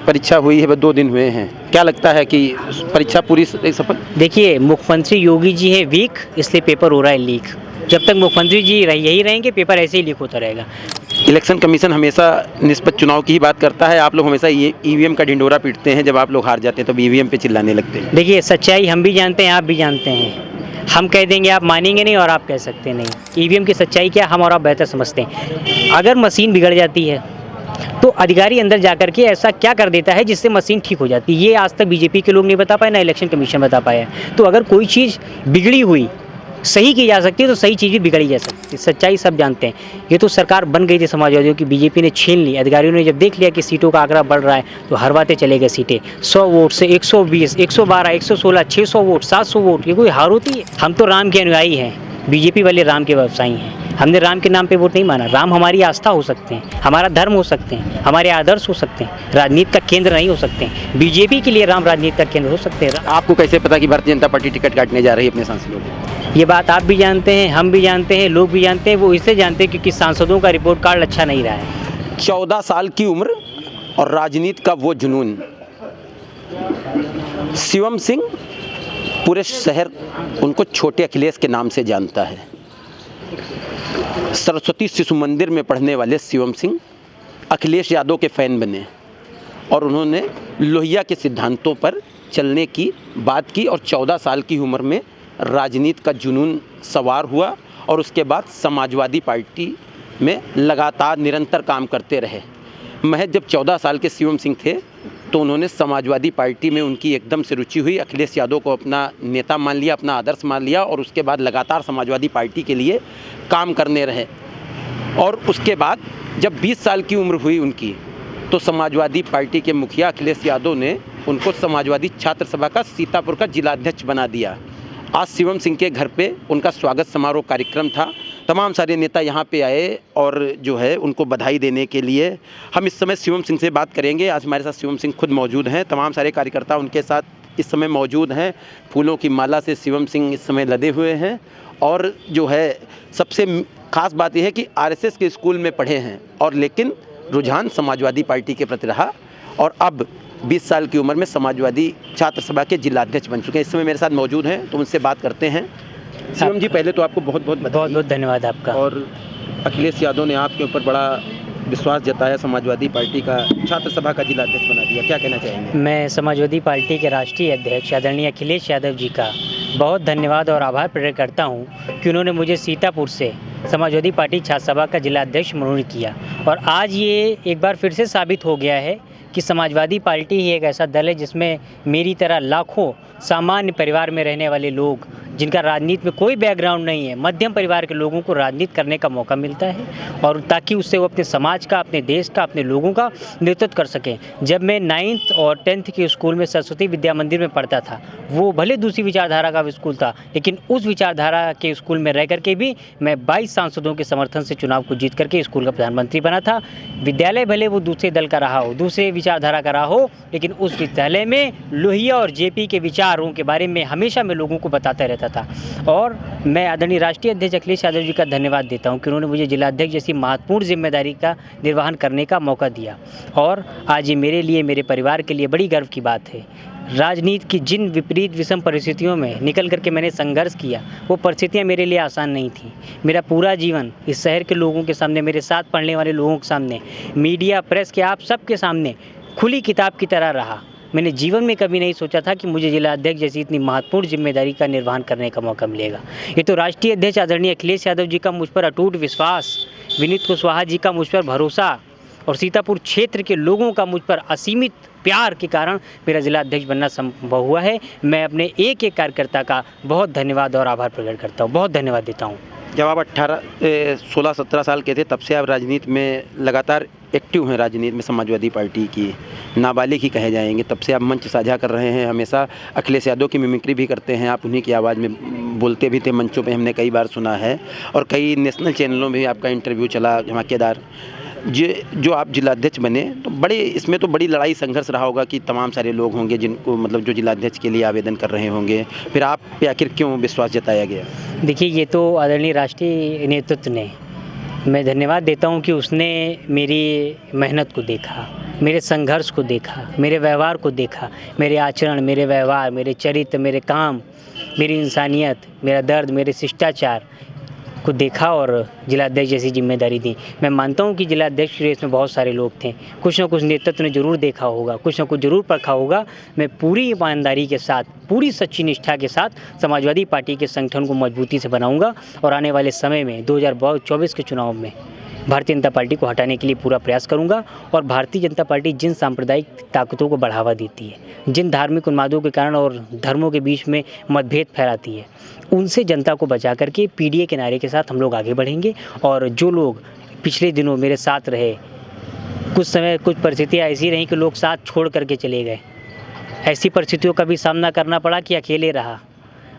परीक्षा हुई है, बस 2 दिन हुए हैं, क्या लगता है कि परीक्षा पूरी सफल? देखिए, मुख्यमंत्री योगी जी है वीक, इसलिए पेपर हो रहा है लीक। जब तक मुख्यमंत्री जी यही रहेंगे, पेपर ऐसे ही लीक होता रहेगा। इलेक्शन कमीशन हमेशा निष्पक्ष चुनाव की ही बात करता है, आप लोग हमेशा ये ईवीएम का ढिंढोरा पीटते हैं, जब आप लोग हार जाते हैं तो ईवीएम पे चिल्लाने लगते हैं। देखिए, सच्चाई हम भी जानते हैं, आप भी जानते हैं। हम कह देंगे, आप मानेंगे नहीं, और आप कह सकते नहीं। ईवीएम की सच्चाई क्या, हम और आप बेहतर समझते हैं। अगर मशीन बिगड़ जाती है तो अधिकारी अंदर जाकर के ऐसा क्या कर देता है जिससे मशीन ठीक हो जाती है, ये आज तक बीजेपी के लोग नहीं बता पाए, ना इलेक्शन कमीशन बता पाया। तो अगर कोई चीज़ बिगड़ी हुई सही की जा सकती है तो सही चीज़ भी बिगड़ी जा सकती है, सच्चाई सब जानते हैं। ये तो सरकार बन गई थी समाजवादियों की, बीजेपी ने छीन ली। अधिकारियों ने जब देख लिया कि सीटों का आंकड़ा बढ़ रहा है तो हरवाते चले गए सीटें। 100 वोट से 120, 112, 116, 600 वोट, 700 वोट, ये कोई हार होती है? हम तो राम के अनुयायी हैं, बीजेपी वाले राम के व्यवसायी हैं। हमने राम के नाम पे वोट नहीं माना। राम हमारी आस्था हो सकते हैं, हमारा धर्म हो सकते हैं, हमारे आदर्श हो सकते हैं, राजनीति का केंद्र नहीं हो सकते हैं। बीजेपी के लिए राम राजनीति का केंद्र हो सकते हैं। आपको कैसे पता कि भारतीय जनता पार्टी टिकट काटने जा रही है अपने सांसदों को? ये बात आप भी जानते हैं, हम भी जानते हैं, लोग भी जानते हैं। वो इससे जानते हैं क्योंकि सांसदों का रिपोर्ट कार्ड अच्छा नहीं रहा है। 14 साल की उम्र और राजनीति का वो जुनून। शिवम सिंह, पूरे शहर उनको छोटे अखिलेश के नाम से जानता है। सरस्वती शिशु मंदिर में पढ़ने वाले शिवम सिंह अखिलेश यादव के फ़ैन बने और उन्होंने लोहिया के सिद्धांतों पर चलने की बात की और 14 साल की उम्र में राजनीति का जुनून सवार हुआ और उसके बाद समाजवादी पार्टी में लगातार निरंतर काम करते रहे। महज जब 14 साल के शिवम सिंह थे तो उन्होंने समाजवादी पार्टी में उनकी एकदम से रुचि हुई, अखिलेश यादव को अपना नेता मान लिया, अपना आदर्श मान लिया और उसके बाद लगातार समाजवादी पार्टी के लिए काम करने रहे। और उसके बाद जब 20 साल की उम्र हुई उनकी तो समाजवादी पार्टी के मुखिया अखिलेश यादव ने उनको समाजवादी छात्र सभा का सीतापुर का जिलाध्यक्ष बना दिया। आज शिवम सिंह के घर पे उनका स्वागत समारोह कार्यक्रम था। तमाम सारे नेता यहाँ पे आए और जो है उनको बधाई देने के लिए। हम इस समय शिवम सिंह से बात करेंगे। आज हमारे साथ शिवम सिंह खुद मौजूद हैं, तमाम सारे कार्यकर्ता उनके साथ इस समय मौजूद हैं। फूलों की माला से शिवम सिंह इस समय लदे हुए हैं और जो है सबसे ख़ास बात यह है कि आरएसएस के स्कूल में पढ़े हैं और लेकिन रुझान समाजवादी पार्टी के प्रति रहा और अब 20 साल की उम्र में समाजवादी छात्र सभा के जिलाध्यक्ष बन चुके हैं। इस समय मेरे साथ मौजूद हैं तो उनसे बात करते हैं। शिवम जी, पहले तो आपको बहुत बहुत धन्यवाद आपका। और अखिलेश यादव ने आपके ऊपर बड़ा विश्वास जताया, समाजवादी पार्टी का छात्र सभा का जिलाध्यक्ष बना दिया, क्या कहना चाहेंगे? मैं समाजवादी पार्टी के राष्ट्रीय अध्यक्ष आदरणीय अखिलेश यादव जी का बहुत धन्यवाद और आभार प्रकट करता हूँ कि उन्होंने मुझे सीतापुर से समाजवादी पार्टी छात्र सभा का जिलाध्यक्ष मनोनीत किया। और आज ये एक बार फिर से साबित हो गया है कि समाजवादी पार्टी ही एक ऐसा दल है जिसमें मेरी तरह लाखों सामान्य परिवार में रहने वाले लोग, जिनका राजनीति में कोई बैकग्राउंड नहीं है, मध्यम परिवार के लोगों को राजनीति करने का मौका मिलता है और ताकि उससे वो अपने समाज का, अपने देश का, अपने लोगों का नेतृत्व कर सकें। जब मैं 9th और 10th के स्कूल में सरस्वती विद्या मंदिर में पढ़ता था, वो भले दूसरी विचारधारा का स्कूल था लेकिन उस विचारधारा के स्कूल में रह करके भी मैं 22 सांसदों के समर्थन से चुनाव को जीत करके स्कूल का प्रधानमंत्री बना था। विद्यालय भले वो दूसरे दल का रहा हो, दूसरे विचारधारा का रहा हो, लेकिन उस विद्यालय में लोहिया और जेपी के विचारों के बारे में हमेशा मैं लोगों को बताता रहता था। और मैं आदरणीय राष्ट्रीय अध्यक्ष अखिलेश यादव जी का धन्यवाद देता हूं कि उन्होंने मुझे जिलाध्यक्ष जैसी महत्वपूर्ण जिम्मेदारी का निर्वहन करने का मौका दिया। और आज ये मेरे लिए, मेरे परिवार के लिए बड़ी गर्व की बात है। राजनीति की जिन विपरीत विषम परिस्थितियों में निकल करके मैंने संघर्ष किया, वो परिस्थितियाँ मेरे लिए आसान नहीं थी। मेरा पूरा जीवन इस शहर के लोगों के सामने, मेरे साथ पढ़ने वाले लोगों के सामने, मीडिया, प्रेस के आप सबके सामने खुली किताब की तरह रहा। मैंने जीवन में कभी नहीं सोचा था कि मुझे जिला अध्यक्ष जैसी इतनी महत्वपूर्ण जिम्मेदारी का निर्वहन करने का मौका मिलेगा। ये तो राष्ट्रीय अध्यक्ष आदरणीय अखिलेश यादव जी का मुझ पर अटूट विश्वास, विनीत कुशवाहा जी का मुझ पर भरोसा और सीतापुर क्षेत्र के लोगों का मुझ पर असीमित प्यार के कारण मेरा जिला अध्यक्ष बनना संभव हुआ है। मैं अपने एक एक कार्यकर्ता का बहुत धन्यवाद और आभार प्रकट करता हूँ, बहुत धन्यवाद देता हूँ। जब आप 16-17 साल के थे तब से आप राजनीति में लगातार एक्टिव हैं, राजनीति में समाजवादी पार्टी की नाबालिग ही कहे जाएंगे। तब से आप मंच साझा कर रहे हैं, हमेशा अखिलेश यादव की मिमिक्री भी करते हैं, आप उन्हीं की आवाज़ में बोलते भी थे मंचों पे, हमने कई बार सुना है और कई नेशनल चैनलों में भी आपका इंटरव्यू चला धमाकेदार। जो आप जिलाध्यक्ष बने तो इसमें तो बड़ी लड़ाई संघर्ष रहा होगा कि तमाम सारे लोग होंगे जिनको मतलब जो जिलाध्यक्ष के लिए आवेदन कर रहे होंगे, फिर आप पे आखिर क्यों विश्वास जताया गया? देखिए, ये तो आदरणीय राष्ट्रीय नेतृत्व ने, मैं धन्यवाद देता हूँ कि उसने मेरी मेहनत को देखा, मेरे संघर्ष को देखा, मेरे व्यवहार को देखा, मेरे आचरण, मेरे व्यवहार, मेरे चरित्र, मेरे काम, मेरी इंसानियत, मेरा दर्द, मेरे शिष्टाचार को देखा और जिलाध्यक्ष जैसी जिम्मेदारी दी। मैं मानता हूँ कि जिलाध्यक्ष रेस में बहुत सारे लोग थे, कुछ ना कुछ नेतृत्व ने जरूर देखा होगा, कुछ ना कुछ जरूर परखा होगा। मैं पूरी ईमानदारी के साथ, पूरी सच्ची निष्ठा के साथ समाजवादी पार्टी के संगठन को मजबूती से बनाऊंगा और आने वाले समय में 2024 के चुनाव में भारतीय जनता पार्टी को हटाने के लिए पूरा प्रयास करूंगा। और भारतीय जनता पार्टी जिन सांप्रदायिक ताकतों को बढ़ावा देती है, जिन धार्मिक उन्मादों के कारण और धर्मों के बीच में मतभेद फैलाती है, उनसे जनता को बचा करके पीडीए के नारे के साथ हम लोग आगे बढ़ेंगे। और जो लोग पिछले दिनों मेरे साथ रहे, कुछ समय कुछ परिस्थितियाँ ऐसी रहीं कि लोग साथ छोड़ करके चले गए, ऐसी परिस्थितियों का भी सामना करना पड़ा कि अकेले रहा।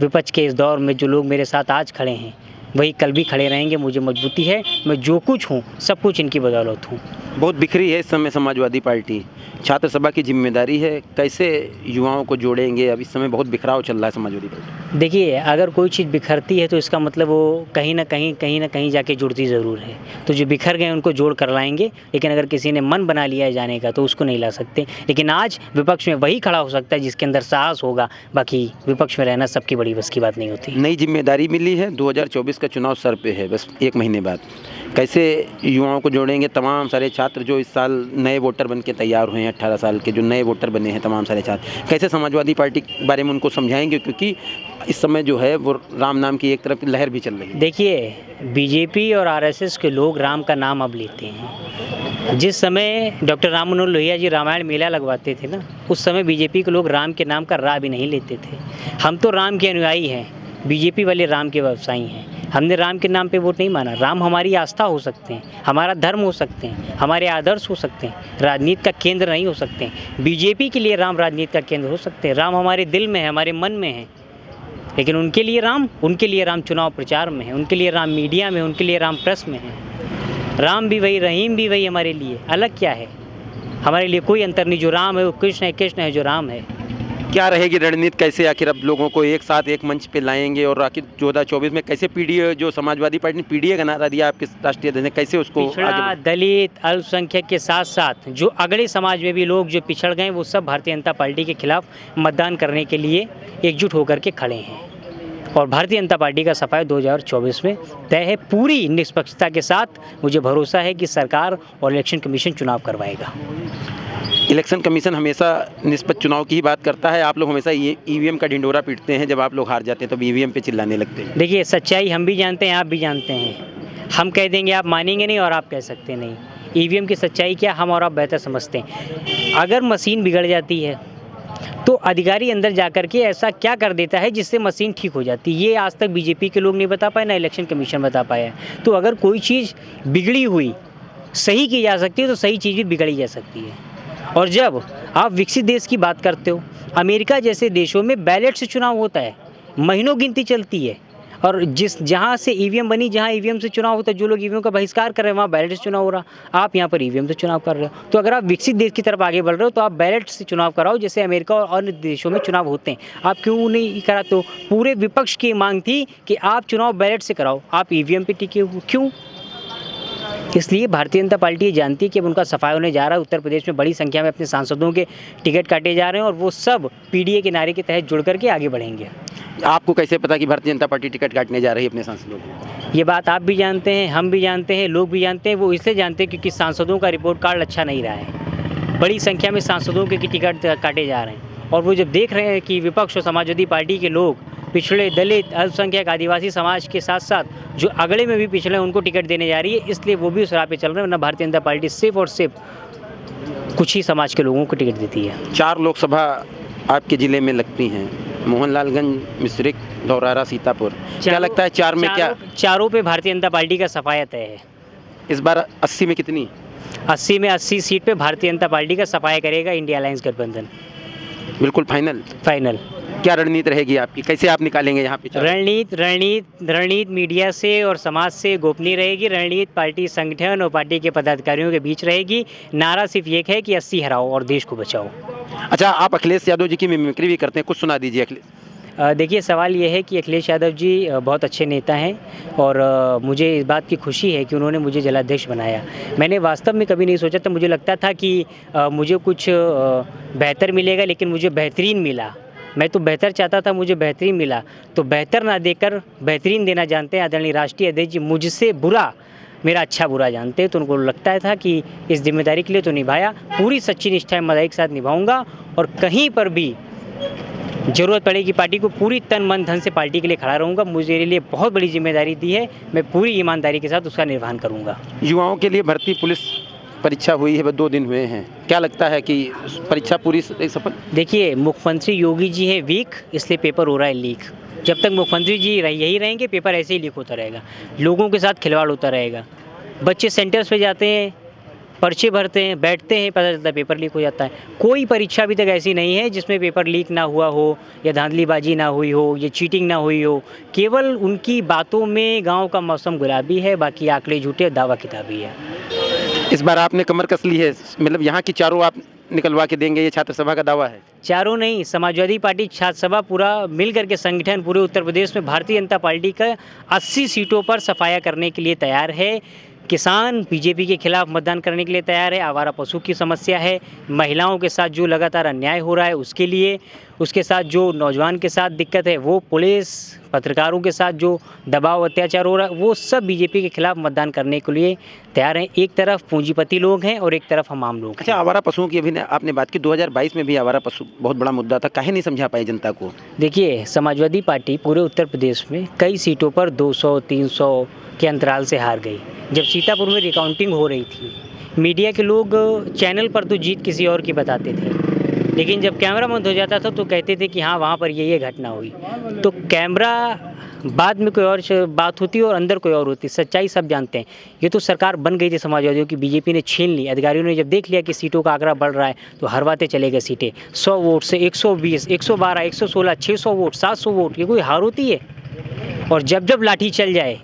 विपक्ष के इस दौर में जो लोग मेरे साथ आज खड़े हैं वही कल भी खड़े रहेंगे। मुझे मजबूती है, मैं जो कुछ हूँ सब कुछ इनकी बदौलत हूँ। बहुत बिखरी है इस समय समाजवादी पार्टी, छात्र सभा की जिम्मेदारी है, कैसे युवाओं को जोड़ेंगे? अब इस समय बहुत बिखराव चल रहा है समाजवादी पार्टी। देखिए, अगर कोई चीज़ बिखरती है तो इसका मतलब वो कहीं ना कहीं जाके जुड़ती ज़रूर है। तो जो बिखर गए उनको जोड़ कर लाएंगे, लेकिन अगर किसी ने मन बना लिया है जाने का तो उसको नहीं ला सकते। लेकिन आज विपक्ष में वही खड़ा हो सकता है जिसके अंदर साहस होगा, बाकी विपक्ष में रहना सबकी बड़ी बस की बात नहीं होती। नई जिम्मेदारी मिली है, 2024 का चुनाव सर पे है, बस 1 महीने बाद। कैसे युवाओं को जोड़ेंगे? तमाम सारे छात्र जो इस साल नए वोटर बन के तैयार हुए हैं, 18 साल के जो नए वोटर बने हैं, तमाम सारे छात्र, कैसे समाजवादी पार्टी के बारे में उनको समझाएंगे? क्योंकि इस समय जो है वो राम नाम की एक तरफ लहर भी चल रही है। देखिए, बीजेपी और आरएसएस के लोग राम का नाम अब लेते हैं। जिस समय डॉक्टर राम मनोहर लोहिया जी रामायण मेला लगवाते थे ना, उस समय बीजेपी के लोग राम के नाम का रा भी नहीं लेते थे। हम तो राम के अनुयायी हैं, बीजेपी वाले राम के व्यवसायी हैं। हमने राम के नाम पे वोट नहीं माना। राम हमारी आस्था हो सकते हैं, हमारा धर्म हो सकते हैं, हमारे आदर्श हो सकते हैं, राजनीति का केंद्र नहीं हो सकते हैं। बीजेपी के लिए राम राजनीति का केंद्र हो सकते हैं। राम हमारे दिल में है, हमारे मन में है, लेकिन उनके लिए राम चुनाव प्रचार में है, उनके लिए राम मीडिया में, उनके लिए राम प्रेस में है। राम भी वही, रहीम भी वही, हमारे लिए अलग क्या है? हमारे लिए कोई अंतर नहीं। जो राम है वो कृष्ण है, कृष्ण है जो राम है। क्या रहेगी रणनीति? कैसे आखिर अब लोगों को एक साथ एक मंच पे लाएंगे और आखिर 2024 में कैसे पीडीए, जो समाजवादी पार्टी ने पीडीए का नारा दिया आपके राष्ट्रीय अध्यक्ष ने, कैसे उसको पिछड़ा, दलित, अल्पसंख्यक के साथ साथ जो अगले समाज में भी लोग जो पिछड़ गए वो सब भारतीय जनता पार्टी के खिलाफ मतदान करने के लिए एकजुट होकर के खड़े हैं। और भारतीय जनता पार्टी का सफाया 2024 में तय है। पूरी निष्पक्षता के साथ मुझे भरोसा है कि सरकार और इलेक्शन कमीशन चुनाव करवाएगा। इलेक्शन कमीशन हमेशा निष्पक्ष चुनाव की ही बात करता है। आप लोग हमेशा ईवीएम का ढिंडोरा पीटते हैं, जब आप लोग हार जाते हैं तो ईवीएम पे चिल्लाने लगते हैं। देखिए, सच्चाई हम भी जानते हैं, आप भी जानते हैं। हम कह देंगे आप मानेंगे नहीं और आप कह सकते नहीं। ईवीएम की सच्चाई क्या हम और आप बेहतर समझते हैं। अगर मशीन बिगड़ जाती है तो अधिकारी अंदर जाकर के ऐसा क्या कर देता है जिससे मशीन ठीक हो जाती है, ये आज तक बीजेपी के लोग नहीं बता पाए, ना इलेक्शन कमीशन बता पाया। तो अगर कोई चीज़ बिगड़ी हुई सही की जा सकती है तो सही चीज़ भी बिगड़ी जा सकती है। और जब आप विकसित देश की बात करते हो, अमेरिका जैसे देशों में बैलेट से चुनाव होता है, महीनों गिनती चलती है। और जहाँ से ईवीएम बनी, जहाँ ईवीएम से चुनाव होता है, जो लोग ईवीएम का बहिष्कार कर रहे हैं वहाँ बैलेट से चुनाव हो रहा। आप यहाँ पर ईवीएम से चुनाव कर रहे हो। तो अगर आप विकसित देश की तरफ आगे बढ़ रहे हो तो आप बैलेट से चुनाव कराओ, जैसे अमेरिका और अन्य देशों में चुनाव होते हैं। आप क्यों नहीं कराते हो? पूरे विपक्ष की मांग थी कि आप चुनाव बैलेट से कराओ, आप ईवीएम पे टिके हो क्यों? इसलिए भारतीय जनता पार्टी ये जानती है कि अब उनका सफाया होने जा रहा है। उत्तर प्रदेश में बड़ी संख्या में अपने सांसदों के टिकट काटे जा रहे हैं और वो सब पीडीए के नारे के तहत जुड़ करके आगे बढ़ेंगे। आपको कैसे पता कि भारतीय जनता पार्टी टिकट काटने जा रही है अपने सांसदों को? ये बात आप भी जानते हैं, हम भी जानते हैं, लोग भी जानते हैं। वो इसलिए जानते हैं क्योंकि सांसदों का रिपोर्ट कार्ड अच्छा नहीं रहा है। बड़ी संख्या में सांसदों के टिकट काटे जा रहे हैं और वो जब देख रहे हैं कि विपक्ष और समाजवादी पार्टी के लोग पिछड़े, दलित, अल्पसंख्यक, आदिवासी समाज के साथ साथ जो अगले में भी पिछड़े उनको टिकट देने जा रही है, इसलिए वो भी उस राह पे चल रहे हैं। वरना भारतीय जनता पार्टी सिर्फ और सिर्फ कुछ ही समाज के लोगों को टिकट देती है। 4 लोकसभा आपके ज़िले में लगती हैं, मोहनलालगंज, मिश्रिख, धौरारा, सीतापुर। क्या लगता है 4 में क्या? चारों पे भारतीय जनता पार्टी का सफाया तय है। इस बार 80 में कितनी? 80 में 80 सीट पे भारतीय जनता पार्टी का सफाया करेगा इंडिया अलायंस गठबंधन। बिल्कुल फाइनल? फाइनल। क्या रणनीति रहेगी आपकी? कैसे आप निकालेंगे यहाँ पे? रणनीति मीडिया से और समाज से गोपनीय रहेगी। रणनीति पार्टी संगठन और पार्टी के पदाधिकारियों के बीच रहेगी। नारा सिर्फ एक है कि 80 हराओ और देश को बचाओ। अच्छा, आप अखिलेश यादव जी की मिमिक्री भी करते हैं, कुछ सुना दीजिए। अखिलेश देखिए, सवाल ये है कि अखिलेश यादव जी बहुत अच्छे नेता हैं और मुझे इस बात की खुशी है कि उन्होंने मुझे जिलाध्यक्ष बनाया। मैंने वास्तव में कभी नहीं सोचा था, मुझे लगता था कि मुझे कुछ बेहतर मिलेगा, लेकिन मुझे बेहतरीन मिला। मैं तो बेहतर चाहता था, मुझे बेहतरीन मिला। तो बेहतर ना देकर बेहतरीन देना जानते हैं आदरणीय राष्ट्रीय अध्यक्ष जी। मुझसे बुरा मेरा अच्छा बुरा जानते हैं, तो उनको लगता था कि इस जिम्मेदारी के लिए तो निभाया। पूरी सच्ची निष्ठा ईमानदारी के साथ निभाऊंगा और कहीं पर भी ज़रूरत पड़ेगी पार्टी को, पूरी तन मन धन से पार्टी के लिए खड़ा रहूँगा। मुझे मेरे लिए बहुत बड़ी जिम्मेदारी दी है, मैं पूरी ईमानदारी के साथ उसका निर्वहन करूँगा। युवाओं के लिए भर्ती पुलिस परीक्षा हुई है, 2 दिन हुए हैं, क्या लगता है कि परीक्षा पूरी सफल? देखिए, मुख्यमंत्री योगी जी है वीक, इसलिए पेपर हो रहा है लीक। जब तक मुख्यमंत्री जी यही रहेंगे, पेपर ऐसे ही लीक होता रहेगा, लोगों के साथ खिलवाड़ होता रहेगा। बच्चे सेंटर्स पे जाते हैं, पर्चे भरते हैं, बैठते हैं, पता चलता है पेपर लीक हो जाता है। कोई परीक्षा अभी तक ऐसी नहीं है जिसमें पेपर लीक ना हुआ हो, या धांधलीबाजी ना हुई हो, या चीटिंग ना हुई हो। केवल उनकी बातों में गाँव का मौसम गुलाबी है, बाकी आंकड़े झूठे, दावा किताबी है। इस बार आपने कमर कस ली है, मतलब यहाँ की चारों आप निकलवा के देंगे, ये छात्र सभा का दावा है? चारों नहीं, समाजवादी पार्टी छात्र सभा पूरा मिल करके संगठन पूरे उत्तर प्रदेश में भारतीय जनता पार्टी का 80 सीटों पर सफाया करने के लिए तैयार है। किसान बीजेपी के खिलाफ मतदान करने के लिए तैयार है। आवारा पशु की समस्या है, महिलाओं के साथ जो लगातार अन्याय हो रहा है उसके लिए, उसके साथ जो नौजवान के साथ दिक्कत है, वो पुलिस पत्रकारों के साथ जो दबाव अत्याचार हो रहा है, वो सब बीजेपी के खिलाफ मतदान करने के लिए तैयार हैं। एक तरफ पूंजीपति लोग हैं और एक तरफ हम आम लोग हैं। अच्छा, आवारा पशुओं की अभी आपने बात की, 2022 में भी आवारा पशु बहुत बड़ा मुद्दा था, काहे नहीं समझा पाई जनता को? देखिए, समाजवादी पार्टी पूरे उत्तर प्रदेश में कई सीटों पर 200-300 के अंतराल से हार गई। जब सीतापुर में रिकाउंटिंग हो रही थी, मीडिया के लोग चैनल पर तो जीत किसी और की बताते थे, लेकिन जब कैमरा बंद हो जाता था तो कहते थे कि हाँ, वहाँ पर ये घटना हुई। तो कैमरा बाद में कोई और बात होती है और अंदर कोई और होती है, सच्चाई सब जानते हैं। ये तो सरकार बन गई थी समाजवादियों की, बीजेपी ने छीन ली। अधिकारियों ने जब देख लिया कि सीटों का आंकड़ा बढ़ रहा है तो हरवाते चले गए सीटें। 100 वोट से 120, 112, 116, 600 वोट, 700 वोट, ये कोई हार होती है? और जब लाठी चल जाए,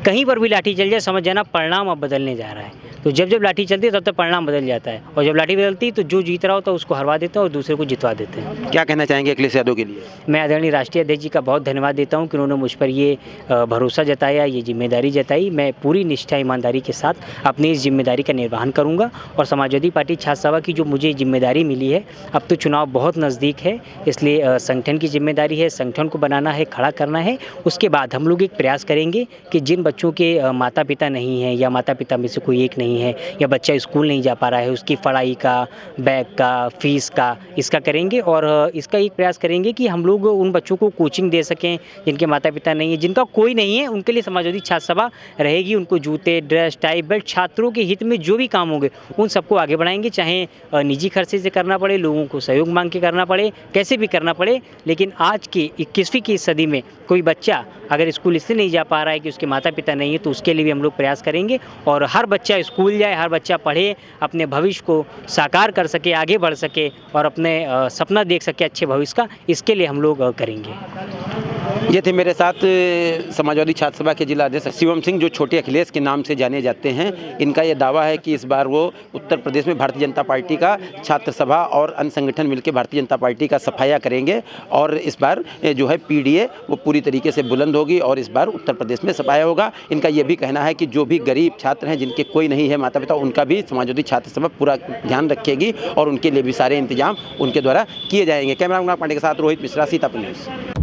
कहीं पर भी लाठी चल जाए, समझ जाना परिणाम अब बदलने जा रहा है। तो जब लाठी चलती है तब तक परिणाम बदल जाता है, और जब लाठी बदलती है तो जो जीत रहा होता है उसको हरवा देते हैं और दूसरे को जितवा देते हैं। क्या कहना चाहेंगे अखिलेश यादव के लिए? मैं आदरणीय राष्ट्रीय अध्यक्ष जी का बहुत धन्यवाद देता हूं कि उन्होंने मुझ पर ये भरोसा जताया, ये जिम्मेदारी जताई। मैं पूरी निष्ठा ईमानदारी के साथ अपनी इस जिम्मेदारी का निर्वहन करूँगा। और समाजवादी पार्टी छात्र सभा की जो मुझे जिम्मेदारी मिली है, अब तो चुनाव बहुत नज़दीक है, इसलिए संगठन की जिम्मेदारी है, संगठन को बनाना है, खड़ा करना है। उसके बाद हम लोग एक प्रयास करेंगे कि जिन बच्चों के माता पिता नहीं हैं, या माता पिता में से कोई एक नहीं है, या बच्चा स्कूल नहीं जा पा रहा है, उसकी पढ़ाई का, बैग का, फीस का, इसका करेंगे। और इसका एक प्रयास करेंगे कि हम लोग उन बच्चों को कोचिंग दे सकें जिनके माता पिता नहीं है, जिनका कोई नहीं है, उनके लिए समाजवादी छात्र सभा रहेगी। उनको जूते, ड्रेस, टाई, बेल्ट, छात्रों के हित में जो भी काम होंगे उन सबको आगे बढ़ाएंगे, चाहे निजी खर्चे से करना पड़े, लोगों को सहयोग मांग के करना पड़े, कैसे भी करना पड़े। लेकिन आज की 21वीं की सदी में कोई बच्चा अगर स्कूल इसलिए नहीं जा पा रहा है कि उसके माता पिता नहीं है, तो उसके लिए भी हम लोग प्रयास करेंगे। और हर बच्चा स्कूल जाए, हर बच्चा पढ़े, अपने भविष्य को साकार कर सके, आगे बढ़ सके और अपने सपना देख सके अच्छे भविष्य का, इसके लिए हम लोग करेंगे। ये थे मेरे साथ समाजवादी छात्र सभा के जिला अध्यक्ष शिवम सिंह, जो छोटे अखिलेश के नाम से जाने जाते हैं। इनका ये दावा है कि इस बार वो उत्तर प्रदेश में भारतीय जनता पार्टी का छात्र सभा और अन्य संगठन मिलकर भारतीय जनता पार्टी का सफाया करेंगे, और इस बार जो है पीडीए वो पूरी तरीके से बुलंद होगी और इस बार उत्तर प्रदेश में सफाया होगा। इनका ये भी कहना है कि जो भी गरीब छात्र हैं, जिनके कोई नहीं है माता पिता, उनका भी समाजवादी छात्र सभा पूरा ध्यान रखेगी और उनके लिए भी सारे इंतजाम उनके द्वारा किए जाएंगे। कैमरा पांडे के साथ रोहित मिश्रा, सीतापुर न्यूज़।